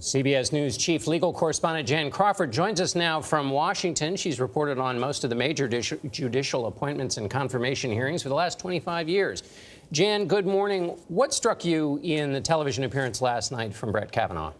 CBS News chief legal correspondent Jan Crawford joins us now from Washington. She's reported on most of the major judicial appointments and confirmation hearings for the last 25 years. Jan, good morning. What struck you in the television appearance last night from Brett Kavanaugh?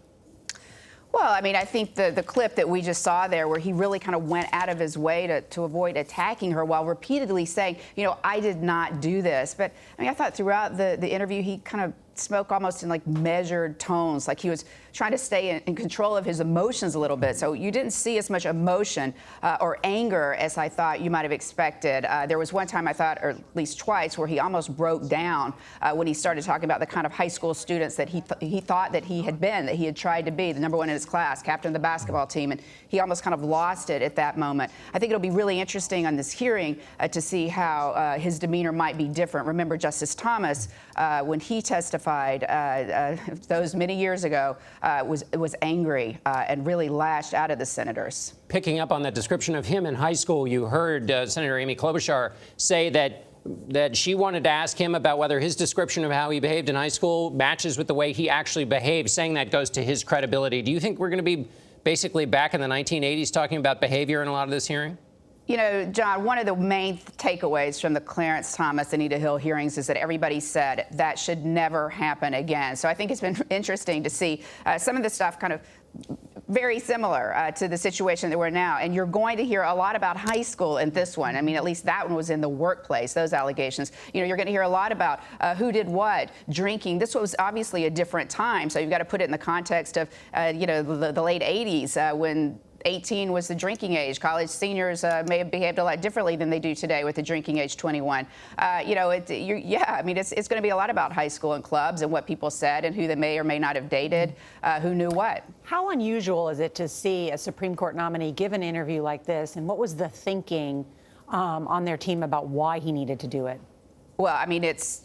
Well, I mean, I think the clip that we just saw there where he really kind of went out of his way to avoid attacking her while repeatedly saying, you know, I did not do this. But I mean, I thought throughout the interview, he kind of spoke almost in like measured tones, like he was trying to stay in control of his emotions a little bit. So you didn't see as much emotion or anger as I thought you might have expected. There was one time I thought, or at least twice, where he almost broke down when he started talking about the kind of high school students that he thought that he had been, that he had tried to be, the number one in his class, captain of the basketball team, and he almost kind of lost it at that moment. I think it'll be really interesting on this hearing to see how his demeanor might be different. Remember, Justice Thomas, when he testified those many years ago, was angry and really lashed out at the senators. Picking up on that description of him in high school, you heard Senator Amy Klobuchar say that she wanted to ask him about whether his description of how he behaved in high school matches with the way he actually behaved, saying that goes to his credibility. Do you think we're going to be basically back in the 1980s talking about behavior in a lot of this hearing? You know, John, one of the main takeaways from the Clarence Thomas, Anita Hill hearings is that everybody said that should never happen again. So I think it's been interesting to see some of the stuff kind of very similar to the situation that we're in now. And you're going to hear a lot about high school in this one. I mean, at least that one was in the workplace, those allegations. You know, you're going to hear a lot about who did what, drinking. This was obviously a different time. So you've got to put it in the context of, you know, the late 80s when 18 was the drinking age. College seniors may have behaved a lot differently than they do today with the drinking age 21. You know, yeah, I mean, it's going to be a lot about high school and clubs and what people said and who they may or may not have dated, who knew what. How unusual is it to see a Supreme Court nominee give an interview like this, and what was the thinking on their team about why he needed to do it? Well, I mean, it's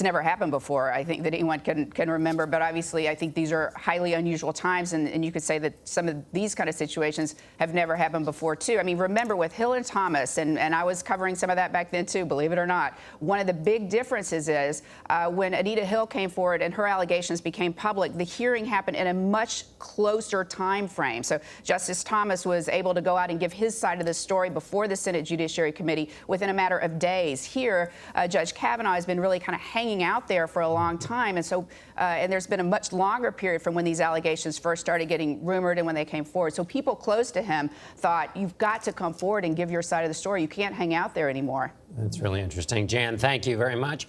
never happened before, I think, that anyone can remember. But obviously, I think these are highly unusual times. And you could say that some of these kind of situations have never happened before, too. I mean, remember with Hill and Thomas, and I was covering some of that back then, too, believe it or not. One of the big differences is when Anita Hill came forward and her allegations became public, the hearing happened in a much closer time frame. So Justice Thomas was able to go out and give his side of the story before the Senate Judiciary Committee within a matter of days. Here, Judge Kavanaugh has been really kind of hanging out there for a long time. And so, and there's been a much longer period from when these allegations first started getting rumored and when they came forward. So people close to him thought, you've got to come forward and give your side of the story. You can't hang out there anymore. That's really interesting. Jan, thank you very much.